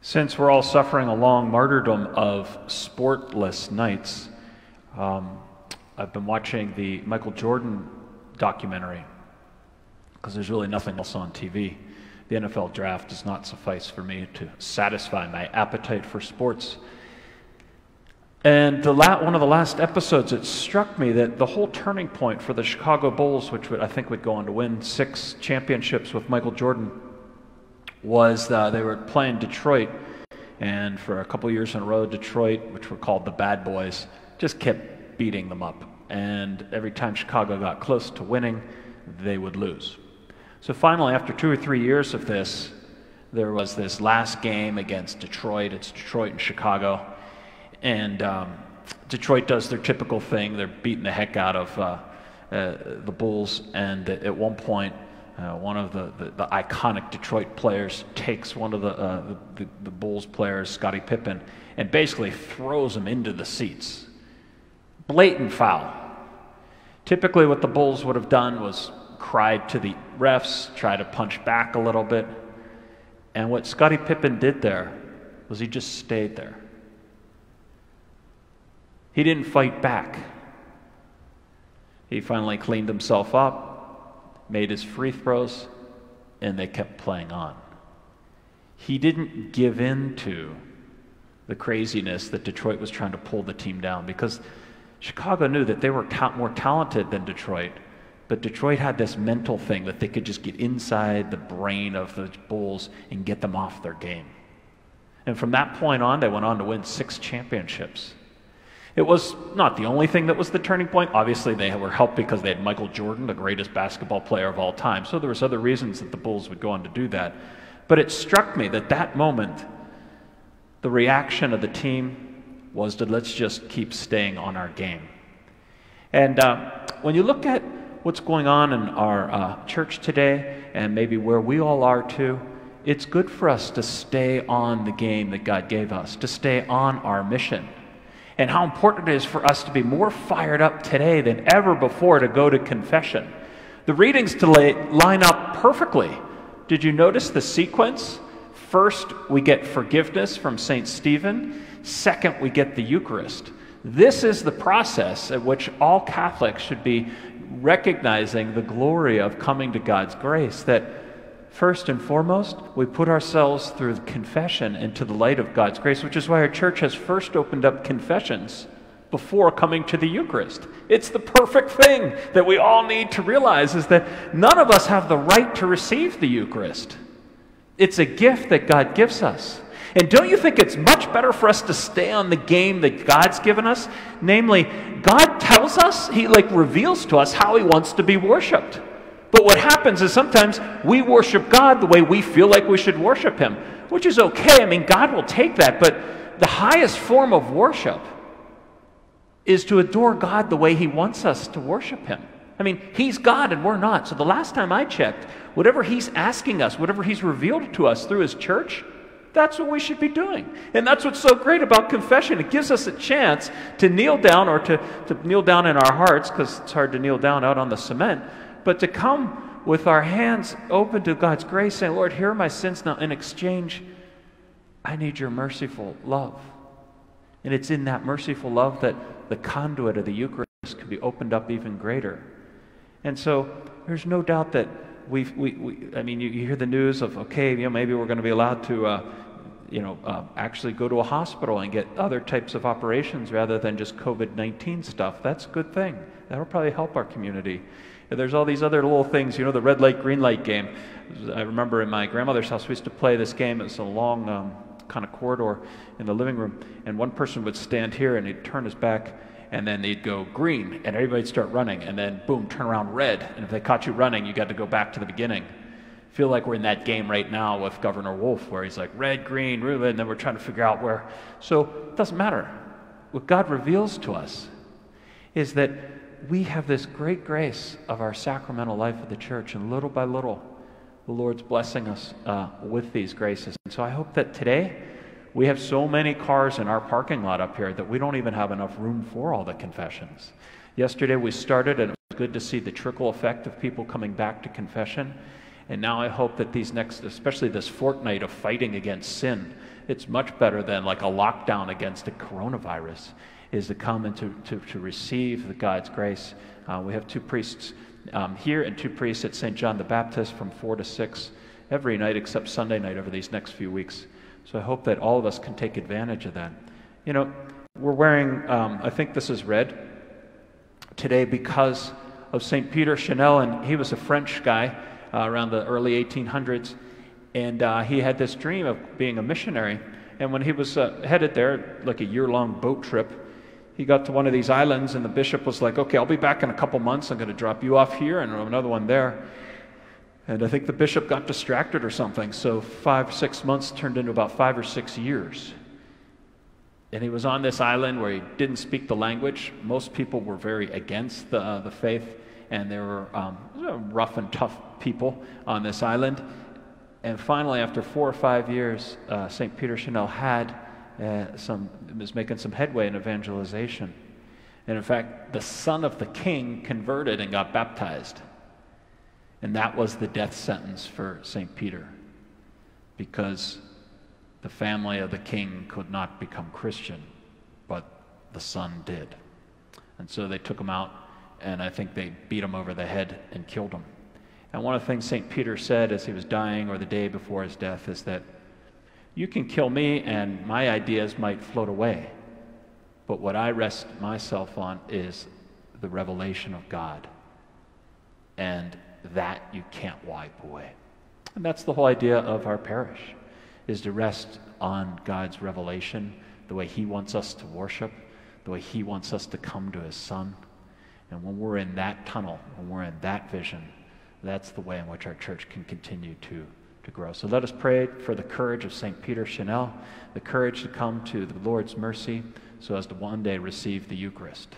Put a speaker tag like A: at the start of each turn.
A: Since we're all suffering a long martyrdom of sportless nights, I've been watching the Michael Jordan documentary because there's really nothing else on TV. The NFL draft does not suffice for me to satisfy my appetite for sports. And one of the last episodes, it struck me that the whole turning point for the Chicago Bulls, which I think would go on to win 6 championships with Michael Jordan, was they were playing Detroit, and for a couple years in a row, Detroit, which were called the Bad Boys, just kept beating them up. And every time Chicago got close to winning, they would lose. So finally, after 2 or 3 years of this, there was this last game against Detroit. It's Detroit and Chicago. And Detroit does their typical thing. They're beating the heck out of the Bulls. And at one point, one of the iconic Detroit players takes one of the Bulls players, Scottie Pippen, and basically throws him into the seats. Blatant foul. Typically what the Bulls would have done was cried to the refs, try to punch back a little bit. And what Scottie Pippen did there was he just stayed there. He didn't fight back. He finally cleaned himself up, made his free throws, and they kept playing on. He didn't give in to the craziness that Detroit was trying to pull the team down, because Chicago knew that they were more talented than Detroit, but Detroit had this mental thing that they could just get inside the brain of the Bulls and get them off their game. And from that point on, they went on to win 6 championships. It was not the only thing that was the turning point. Obviously, they were helped because they had Michael Jordan, the greatest basketball player of all time. So there was other reasons that the Bulls would go on to do that. But it struck me that that moment, the reaction of the team was to let's just keep staying on our game. And when you look at what's going on in our church today, and maybe where we all are too, it's good for us to stay on the game that God gave us, to stay on our mission. And how important it is for us to be more fired up today than ever before to go to confession. The readings today line up perfectly. Did you notice the sequence? First, we get forgiveness from St. Stephen. Second, we get the Eucharist. This is the process at which all Catholics should be recognizing the glory of coming to God's grace, that first and foremost, we put ourselves through confession into the light of God's grace, which is why our church has first opened up confessions before coming to the Eucharist. It's the perfect thing that we all need to realize, is that none of us have the right to receive the Eucharist. It's a gift that God gives us. And don't you think it's much better for us to stay on the game that God's given us? Namely, God tells us, He reveals to us how He wants to be worshipped. But what happens is sometimes we worship God the way we feel like we should worship Him, which is okay. I mean, God will take that. But the highest form of worship is to adore God the way He wants us to worship Him. I mean, He's God and we're not. So the last time I checked, whatever He's asking us, whatever He's revealed to us through His church, that's what we should be doing. And that's what's so great about confession. It gives us a chance to kneel down, or to kneel down in our hearts, because it's hard to kneel down out on the cement, but to come with our hands open to God's grace, saying, Lord, here are my sins now. In exchange, I need your merciful love. And it's in that merciful love that the conduit of the Eucharist can be opened up even greater. And so there's no doubt that you hear the news of, okay, maybe we're going to be allowed to actually go to a hospital and get other types of operations rather than just COVID-19 stuff. That's a good thing. That'll probably help our community. And there's all these other little things, the red light, green light game. I remember in my grandmother's house, we used to play this game. It was a long kind of corridor in the living room, and one person would stand here and he'd turn his back, and then they'd go green, and everybody'd start running, and then boom, turn around red. And if they caught you running, you got to go back to the beginning. I feel like we're in that game right now with Governor Wolf, where he's like red, green, red, and then we're trying to figure out where. So it doesn't matter. What God reveals to us is that we have this great grace of our sacramental life of the church, and little by little, the Lord's blessing us with these graces. And so I hope that today, we have so many cars in our parking lot up here that we don't even have enough room for all the confessions. Yesterday we started, and it was good to see the trickle effect of people coming back to confession. And now I hope that these next, especially this fortnight of fighting against sin, it's much better than like a lockdown against the coronavirus, is to come and to receive the God's grace. We have 2 priests here and 2 priests at St. John the Baptist from 4 to 6 every night except Sunday night over these next few weeks. So I hope that all of us can take advantage of that. You know, we're wearing, I think this is red today because of St. Peter Chanel, and he was a French guy around the early 1800s, and he had this dream of being a missionary. And when he was headed there, like a year-long boat trip, he got to one of these islands, and the bishop was like, okay, I'll be back in a couple months. I'm going to drop you off here and another one there. And I think the bishop got distracted or something, so 5, 6 months turned into about 5 or 6 years. And he was on this island where he didn't speak the language. Most people were very against the faith, and there were rough and tough people on this island. And finally, after 4 or 5 years, St. Peter Chanel was making some headway in evangelization. And in fact, the son of the king converted and got baptized. And that was the death sentence for St. Peter, because the family of the king could not become Christian, but the son did. And so they took him out, and I think they beat him over the head and killed him. And one of the things St. Peter said as he was dying, or the day before his death, is that you can kill me and my ideas might float away, but what I rest myself on is the revelation of God. And that you can't wipe away. And that's the whole idea of our parish, is to rest on God's revelation, the way he wants us to worship, the way he wants us to come to his Son. And when we're in that tunnel, when we're in that vision, that's the way in which our church can continue to grow. So let us pray for the courage of St. Peter Chanel, the courage to come to the Lord's mercy so as to one day receive the Eucharist.